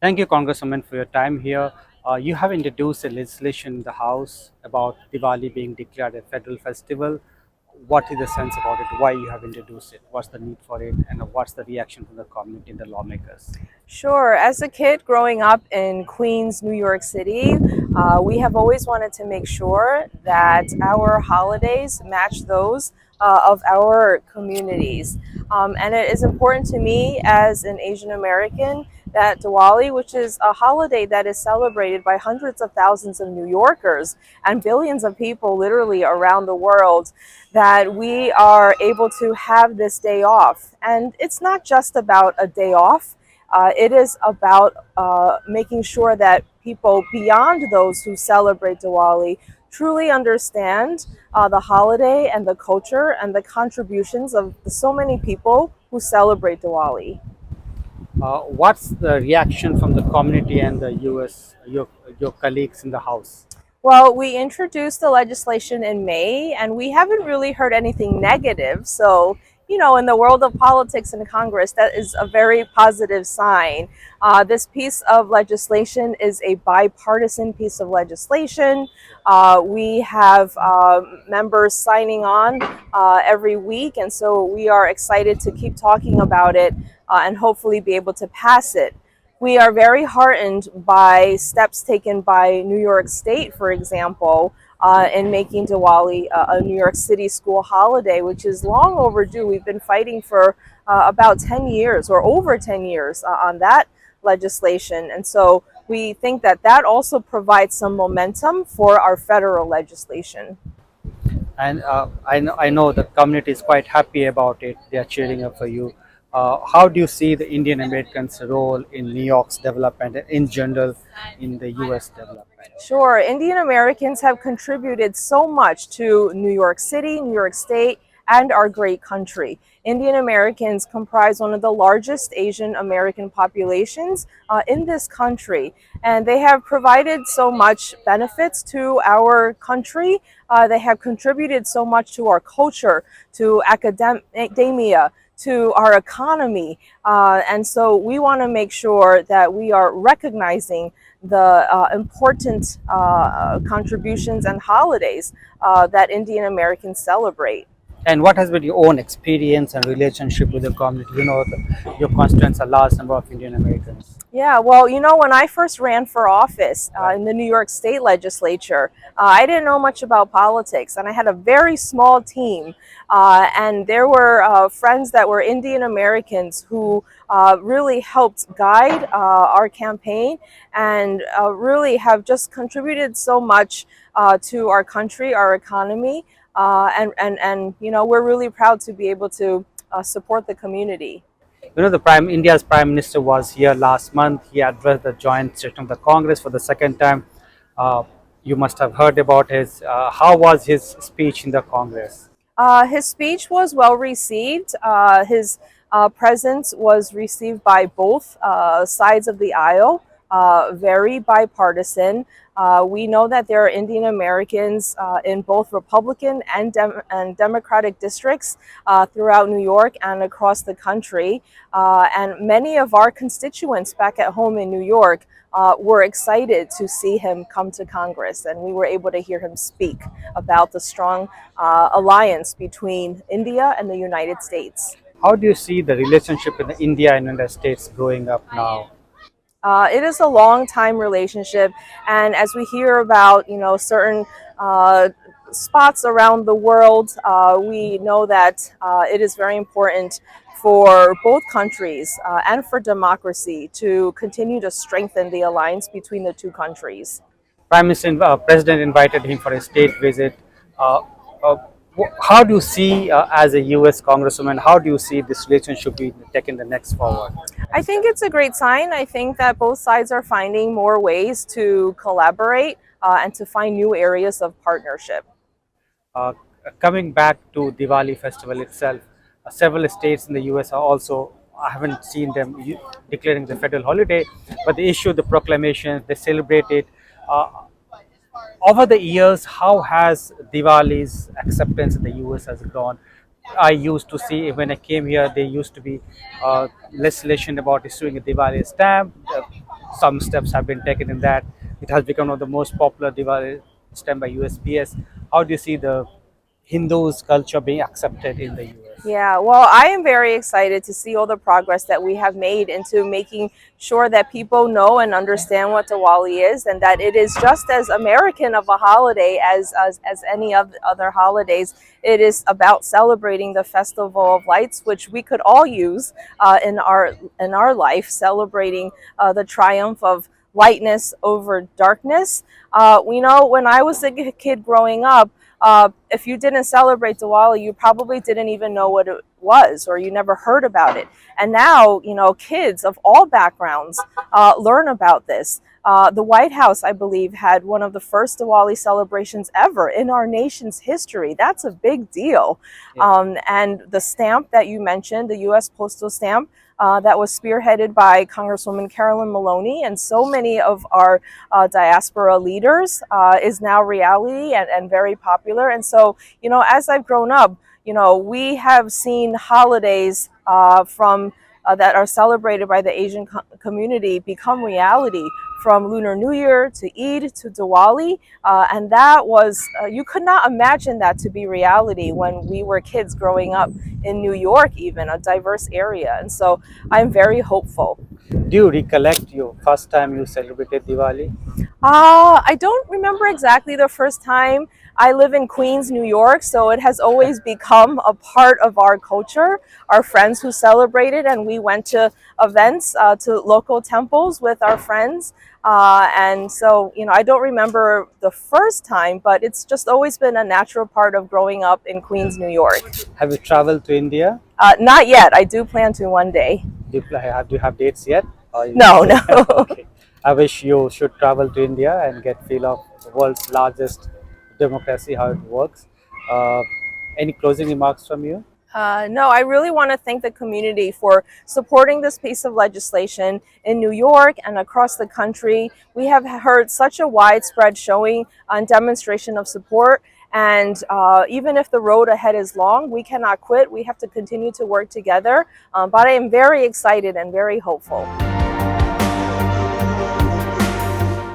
Thank you, Congresswoman, for your time here. You have introduced a legislation in the House about Diwali being declared a federal festival. What is the sense about it? Why you have introduced it? What's the need for it? And what's the reaction from the community and the lawmakers? Sure. As a kid growing up in Queens, New York City, we have always wanted to make sure that our holidays match those of our communities. And it is important to me as an Asian American that Diwali, which is a holiday that is celebrated by hundreds of thousands of New Yorkers and billions of people literally around the world, that we are able to have this day off. And it's not just about a day off. It is about making sure that people beyond those who celebrate Diwali truly understand the holiday and the culture and the contributions of so many people who celebrate Diwali. What's the reaction from the community and the US, your colleagues in the House? Well, we introduced the legislation in May, and we haven't really heard anything negative. So, in the world of politics and Congress, that is a very positive sign. This piece of legislation is a bipartisan piece of legislation. We have members signing on every week, and so we are excited to keep talking about it and hopefully be able to pass it. We are very heartened by steps taken by New York State, for example, in making Diwali a New York City school holiday, which is long overdue. We've been fighting for about 10 years or over 10 years on that legislation. And so we think that that also provides some momentum for our federal legislation. And I know the community is quite happy about it. They are cheering up for you. How do you see the Indian Americans' role in New York's development and in general in the US development? Sure. Indian Americans have contributed so much to New York City, New York State, and our great country. Indian Americans comprise one of the largest Asian American populations in this country, and they have provided so much benefits to our country. They have contributed so much to our culture, to academia, to our economy. And so we want to make sure that we are recognizing the important contributions and holidays that Indian Americans celebrate. And what has been your own experience and relationship with the community? Your constituents are large number of Indian Americans. Yeah, well, when I first ran for office Right. in the New York State legislature, I didn't know much about politics, and I had a very small team. And there were friends that were Indian Americans who really helped guide our campaign and really have just contributed so much to our country, our economy. And we're really proud to be able to support the community. The India's Prime Minister was here last month. He addressed the joint session of the Congress for the second time. Uh, you must have heard about his. How was his speech in the Congress? His speech was well received. His presence was received by both sides of the aisle, very bipartisan. We know that there are Indian Americans in both Republican and Democratic districts throughout New York and across the country. And many of our constituents back at home in New York were excited to see him come to Congress, and we were able to hear him speak about the strong alliance between India and the United States. How do you see the relationship in India and United States growing up now? It is a long time relationship, and as we hear about, certain spots around the world, we know that it is very important for both countries and for democracy to continue to strengthen the alliance between the two countries. President invited him for a state visit. Uh, uh, how do you see, as a U.S. Congresswoman, how do you see this relationship being taken the next forward? I think it's a great sign. I think that both sides are finding more ways to collaborate and to find new areas of partnership. Uh, Coming back to Diwali festival itself, several states in the US are also, I haven't seen them declaring the federal holiday, but they issue the proclamation, they celebrate it. Uh, Over the years, how has Diwali's acceptance in the US has grown? I used to see when I came here, there used to be legislation about issuing a Diwali stamp. some steps have been taken in that. It has become one of the most popular Diwali stem by USPS. How do you see the Hindus culture being accepted in the US? Yeah, well, I am very excited to see all the progress that we have made into making sure that people know and understand what Diwali is, and that it is just as American of a holiday as any of the other holidays. It is about celebrating the festival of lights, which we could all use in our life, celebrating the triumph of lightness over darkness. We know when I was a kid growing up, if you didn't celebrate Diwali, you probably didn't even know what it was, or you never heard about it. And now, you know, kids of all backgrounds learn about this. The White House, I believe, had one of the first Diwali celebrations ever in our nation's history. That's a big deal. Yeah. And the stamp that you mentioned, the U.S. postal stamp, that was spearheaded by Congresswoman Carolyn Maloney and so many of our diaspora leaders, is now reality and very popular. And so, you know, as I've grown up, you know, we have seen holidays from that are celebrated by the Asian community become reality, from Lunar New Year to Eid to Diwali. And that was, you could not imagine that to be reality when we were kids growing up in New York, even a diverse area. And so I'm very hopeful. Do you recollect your first time you celebrated Diwali? I don't remember exactly the first time. I live in Queens, New York, so it has always become a part of our culture. Our friends who celebrated, and we went to events, to local temples with our friends. And so, you know, I don't remember the first time, but it's just always been a natural part of growing up in Queens, New York. Have you traveled to India? Not yet. I do plan to one day. Do you have dates yet? Or No, no. okay. I wish you should travel to India and get feel of the world's largest democracy, how it works. Uh, any closing remarks from you? No, I really want to thank the community for supporting this piece of legislation in New York and across the country. We have heard such a widespread showing and demonstration of support. And even if the road ahead is long, we cannot quit. We have to continue to work together. But I am very excited and very hopeful.